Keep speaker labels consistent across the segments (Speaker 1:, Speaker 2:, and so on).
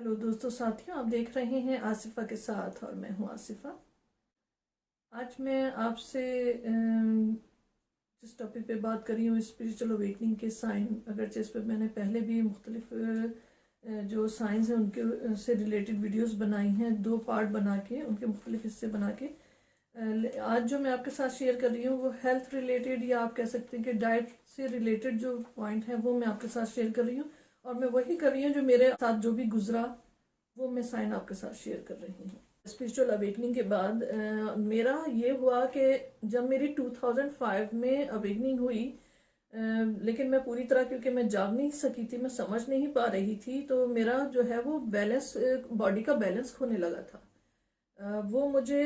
Speaker 1: Hello दोस्तों साथियों, आप देख रहे हैं आसिफा के साथ और मैं हूं आसिफा। आज मैं आपसे जिस टॉपिक पे बात कर रही हूँ स्पिरिचुअल अवेकनिंग के साइन। अगरचे इस पर मैंने पहले भी मुख्तलिफ जो साइंस हैं उनके से रिलेटेड वीडियोस बनाई हैं, 2 पार्ट बना के उनके मुख्तलिफ हिस्से बना के। आज जो मैं आपके साथ शेयर कर रही हूँ वो हेल्थ रिलेटेड या आप कह सकते हैं कि डाइट से रिलेटेड जो पॉइंट है वो मैं आपके साथ शेयर कर रही हूँ। और मैं वही कर रही हूँ जो मेरे साथ जो भी गुजरा वो मैं साइन आपके साथ शेयर कर रही हूँ। स्पिरिचुअल अवेकनिंग के बाद मेरा ये हुआ कि जब मेरी 2005 में अवेकनिंग हुई, लेकिन मैं पूरी तरह क्योंकि मैं जाग नहीं सकी थी, मैं समझ नहीं पा रही थी, तो मेरा जो है वो बैलेंस, बॉडी का बैलेंस खोने लगा था। वो मुझे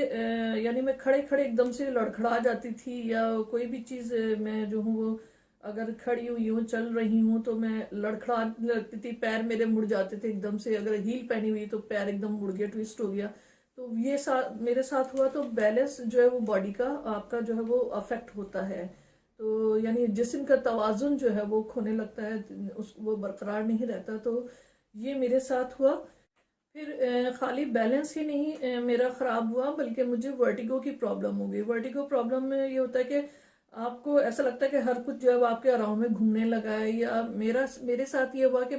Speaker 1: यानी मैं खड़े खड़े एकदम से लड़खड़ा जाती थी, या कोई भी चीज़ मैं जो हूँ वो अगर खड़ी हुई हूँ चल रही हूँ तो मैं लड़खड़ाने लगती थी, पैर मेरे मुड़ जाते थे एकदम से। अगर हील पहनी हुई तो पैर एकदम मुड़ गया, ट्विस्ट हो गया। तो ये मेरे साथ हुआ। तो बैलेंस जो है वो बॉडी का आपका जो है वो अफेक्ट होता है। तो यानी जिस्म का तवाजुन जो है वो खोने लगता है, वो बरकरार नहीं रहता। तो ये मेरे साथ हुआ। फिर खाली बैलेंस ही नहीं मेरा ख़राब हुआ, बल्कि मुझे वर्टिगो की प्रॉब्लम हो गई। वर्टिगो प्रॉब्लम में ये होता है कि आपको ऐसा लगता है कि हर कुछ जो है आपके अराउंड में घूमने लगा है। या मेरे साथ ये हुआ कि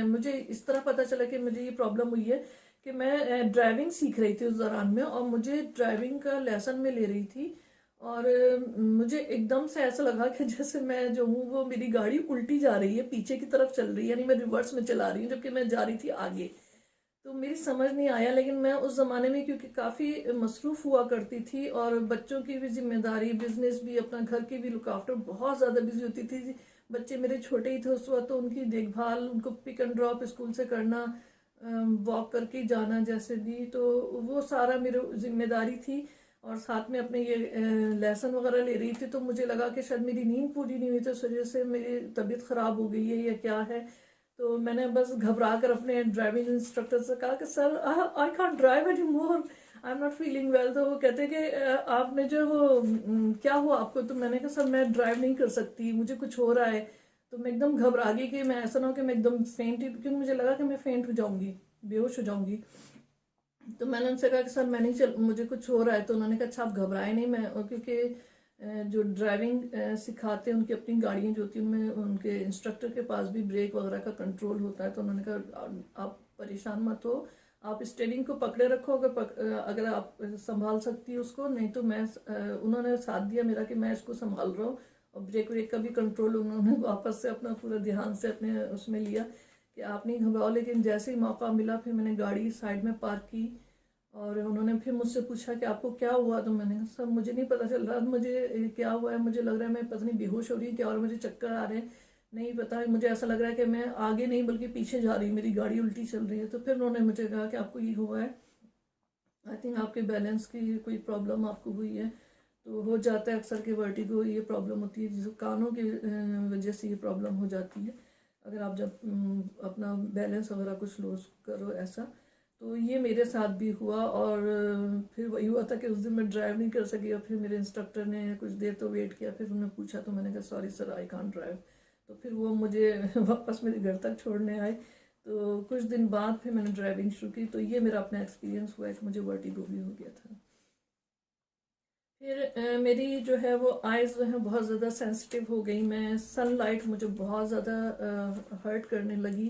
Speaker 1: मुझे इस तरह पता चला कि मुझे ये प्रॉब्लम हुई है कि मैं ड्राइविंग सीख रही थी उस दौरान में, और मुझे ड्राइविंग का लेसन में ले रही थी। और मुझे एकदम से ऐसा लगा कि जैसे मैं जो हूँ वो मेरी गाड़ी उल्टी जा रही है, पीछे की तरफ चल रही है, यानी मैं रिवर्स में चला रही हूँ जबकि मैं जा रही थी आगे। तो मेरी समझ नहीं आया। लेकिन मैं उस ज़माने में क्योंकि काफ़ी मसरूफ़ हुआ करती थी और बच्चों की भी जिम्मेदारी, बिजनेस भी, अपना घर की भी लुक आफ्टर, बहुत ज़्यादा बिजी होती थी। बच्चे मेरे छोटे ही थे उस वक्त, तो उनकी देखभाल, उनको पिक एंड ड्रॉप स्कूल से करना, वॉक करके जाना जैसे भी, तो वो सारा मेरी जिम्मेदारी थी। और साथ में अपने ये लेसन वगैरह ले रही थी। तो मुझे लगा कि शायद मेरी नींद पूरी नहीं हुई, तो इस वजह से मेरी तबीयत ख़राब हो गई है या क्या है। तो मैंने बस घबरा कर अपने ड्राइविंग इंस्ट्रक्टर से कहा कि sir I can't drive any more, I am not feeling well. तो वो कहते कि आपने जो वो क्या हुआ आपको? तो मैंने कहा सर मैं ड्राइव नहीं कर सकती, मुझे कुछ हो रहा है। तो मैं एकदम घबरा गई कि मैं ऐसा ना हो कि मैं एकदम फेंट ही, क्योंकि मुझे लगा कि मैं फेंट हो जाऊंगी, बेहोश हो जाऊंगी। तो मैंने उनसे कहा कि सर मैं नहीं चल, मुझे कुछ हो रहा है। तो उन्होंने कहा अच्छा आप घबराए नहीं। मैं क्योंकि जो ड्राइविंग सिखाते हैं उनकी अपनी गाड़ियाँ जो होती हैं उनमें उनके इंस्ट्रक्टर के पास भी ब्रेक वगैरह का कंट्रोल होता है। तो उन्होंने कहा आप परेशान मत हो, आप स्टेयरिंग को पकड़े रखो, अगर आप संभाल सकती है उसको, नहीं तो मैं उन्होंने साथ दिया मेरा कि मैं इसको संभाल रहा हूँ। और ब्रेक व्रेक का भी कंट्रोल उन्होंने वापस से अपना पूरा ध्यान से अपने उसमें लिया कि आप नहीं घबराओ। लेकिन जैसे ही मौका मिला फिर मैंने गाड़ी साइड में पार्क की और उन्होंने फिर मुझसे पूछा कि आपको क्या हुआ? तो मैंने कहा सर मुझे नहीं पता चल रहा मुझे क्या हुआ है, मुझे लग रहा है मैं पता नहीं बेहोश हो रही क्या, और मुझे चक्कर आ रहे हैं, नहीं पता है। मुझे ऐसा लग रहा है कि मैं आगे नहीं बल्कि पीछे जा रही हूँ, मेरी गाड़ी उल्टी चल रही है। तो फिर उन्होंने मुझे कहा कि आपको ये हुआ है, आई थिंक आपके बैलेंस की कोई प्रॉब्लम आपको हुई है। तो हो जाता है अक्सर के वर्टिगो ये प्रॉब्लम होती है, जिस कानों की वजह से ये प्रॉब्लम हो जाती है अगर आप जब अपना बैलेंस वगैरह कुछ लॉस करो ऐसा। तो ये मेरे साथ भी हुआ। और फिर वही हुआ था कि उस दिन मैं ड्राइव नहीं कर सकी, और फिर मेरे इंस्ट्रक्टर ने कुछ देर तो वेट किया, फिर उन्होंने पूछा तो मैंने कहा sorry sir I can't drive. तो फिर वो मुझे वापस मेरे घर तक छोड़ने आए। तो कुछ दिन बाद फिर मैंने ड्राइविंग शुरू की। तो ये मेरा अपना एक्सपीरियंस हुआ है कि मुझे वर्टिगो भी हो गया था। फिर मेरी जो है वो आइज़ जो है बहुत ज़्यादा सेंसिटिव हो गई। मैं सनलाइट मुझे बहुत ज़्यादा हर्ट करने लगी।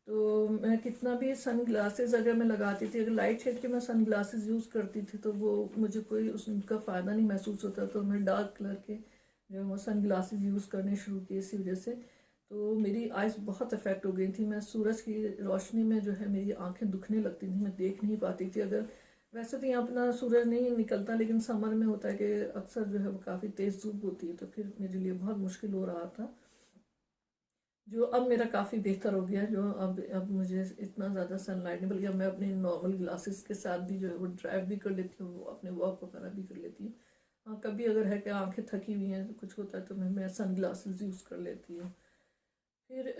Speaker 1: तो मैं कितना भी सन ग्लासेस अगर मैं लगाती थी, अगर लाइट शेड के मैं सन ग्लासेस यूज़ करती थी तो वो मुझे कोई उसका फ़ायदा नहीं महसूस होता। तो मैं डार्क कलर के जो वो सन ग्लासेस यूज़ करने शुरू किए इसी वजह से। तो मेरी आइज़ बहुत अफेक्ट हो गई थी। मैं सूरज की रोशनी में जो है मेरी आंखें दुखने लगती थी, मैं देख नहीं पाती थी। अगर वैसे तो यहाँ अपना सूरज नहीं निकलता, लेकिन समर में होता है कि अक्सर जो है वो काफ़ी तेज़ धूप होती है, तो फिर मेरे लिए बहुत मुश्किल हो रहा था। जो अब मेरा काफ़ी बेहतर हो गया, जो अब मुझे इतना ज़्यादा सनलाइट नहीं, बल्कि अब मैं अपने नॉर्मल ग्लासेस के साथ भी जो है वो ड्राइव भी कर लेती हूँ, अपने वॉक वगैरह भी कर लेती हूँ। हाँ कभी अगर है कि आंखें थकी हुई हैं, कुछ होता है, तो मैं सन ग्लासेस यूज़ कर लेती हूँ। फिर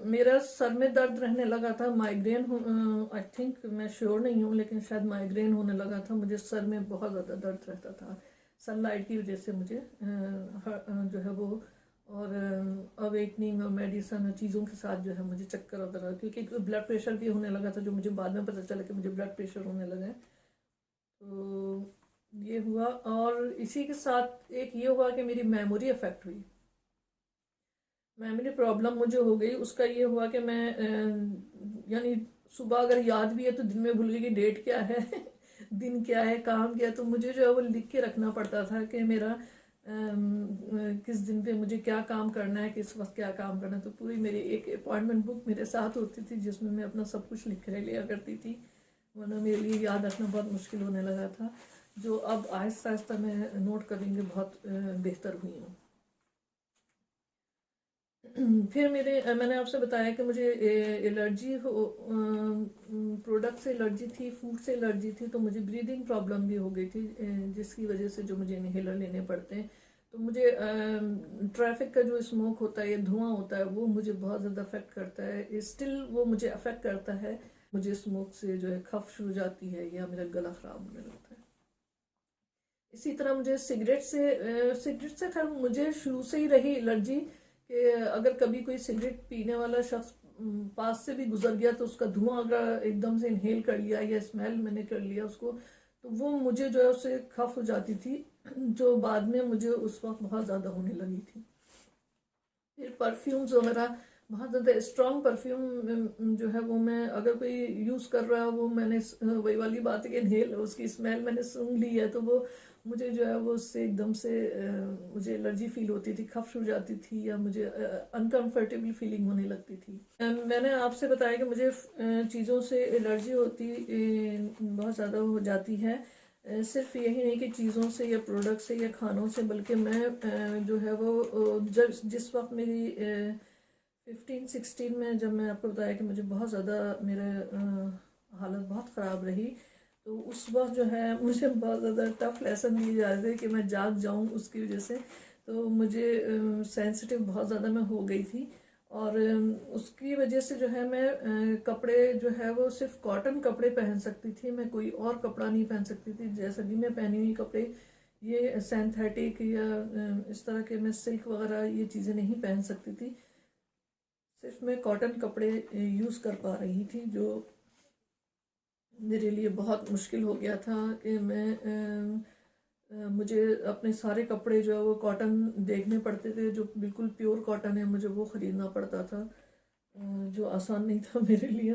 Speaker 1: मेरा सर में दर्द रहने लगा था, माइग्रेन आई थिंक, मैं श्योर नहीं हूँ, लेकिन शायद माइग्रेन होने लगा था। मुझे सर में बहुत ज़्यादा दर्द रहता था सनलाइट की वजह से मुझे जो है वो। और वेटनिंग और मेडिसन और चीज़ों के साथ जो है मुझे चक्कर आता रहा, क्योंकि ब्लड प्रेशर भी होने लगा था, जो मुझे बाद में पता चला कि मुझे ब्लड प्रेशर होने लगा है। तो ये हुआ, और इसी के साथ एक ये हुआ कि मेरी मेमोरी अफेक्ट हुई, मेमोरी प्रॉब्लम मुझे हो गई। उसका ये हुआ कि मैं यानी सुबह अगर याद भी है तो दिन में भूल गई कि डेट क्या है दिन क्या है, काम क्या है। तो मुझे जो है वो लिख के रखना पड़ता था कि मेरा किस दिन पे मुझे क्या काम करना है, किस वक्त क्या काम करना है। तो पूरी मेरी एक अपॉइंटमेंट बुक मेरे साथ होती थी जिसमें मैं अपना सब कुछ लिख कर लिया करती थी, वरना मेरे लिए याद रखना बहुत मुश्किल होने लगा था, जो अब आहिस्ता आहिस्ता मैं नोट करने के बहुत बेहतर हुई हूँ। फिर मैंने आपसे बताया कि मुझे एलर्जी हो, प्रोडक्ट से एलर्जी थी, फूड से एलर्जी थी, तो मुझे ब्रीदिंग प्रॉब्लम भी हो गई थी, जिसकी वजह से जो मुझे इनहेलर लेने पड़ते हैं। तो मुझे ट्रैफिक का जो स्मोक होता है या धुआं होता है वो मुझे बहुत ज़्यादा अफेक्ट करता है, स्टिल वो मुझे अफेक्ट करता है। मुझे स्मोक से जो है खफ हो जाती है या मेरा गला ख़राब होने लगता है। इसी तरह मुझे सिगरेट से खैर मुझे शुरू से ही रही एलर्जी, कि अगर कभी कोई सिगरेट पीने वाला शख्स पास से भी गुजर गया तो उसका धुआं अगर एकदम से इनहेल कर लिया या स्मेल मैंने कर लिया उसको, तो वो मुझे जो है उससे खफ हो जाती थी, जो बाद में मुझे उस वक्त बहुत ज़्यादा होने लगी थी। फिर परफ्यूम्स वगैरह, बहुत ज़्यादा स्ट्रॉन्ग परफ्यूम जो है वो मैं अगर कोई यूज़ कर रहा है, वो मैंने वही वाली बात है कि इनहेल उसकी स्मेल मैंने सूंघ ली है, तो वो मुझे जो है वो उससे एकदम से मुझे एलर्जी फील होती थी, खफ हो जाती थी या मुझे अनकंफर्टेबल फीलिंग होने लगती थी। मैंने आपसे बताया कि मुझे चीज़ों से एलर्जी होती बहुत ज़्यादा हो जाती है। सिर्फ यही नहीं कि चीज़ों से या प्रोडक्ट से या खानों से, बल्कि मैं जो है वो जब जिस वक्त मेरी 15-16 में, जब मैं आपको बताया कि मुझे बहुत ज़्यादा मेरे हालत बहुत ख़राब रही, तो उस वक्त जो है मुझे बहुत ज़्यादा टफ लेसन दिए जा रहे थे कि मैं जाग जाऊं उसकी वजह से। तो मुझे सेंसिटिव बहुत ज़्यादा मैं हो गई थी, और उसकी वजह से जो है मैं कपड़े जो है वो सिर्फ कॉटन कपड़े पहन सकती थी, मैं कोई और कपड़ा नहीं पहन सकती थी। जैसे भी मैं पहनी हुई कपड़े ये सिंथेटिक या इस तरह के, मैं सिल्क वगैरह ये चीज़ें नहीं पहन सकती थी, सिर्फ मैं कॉटन कपड़े यूज़ कर पा रही थी, जो मेरे लिए बहुत मुश्किल हो गया था कि मुझे अपने सारे कपड़े जो है वो कॉटन देखने पड़ते थे, जो बिल्कुल प्योर कॉटन है मुझे वो ख़रीदना पड़ता था, जो आसान नहीं था मेरे लिए।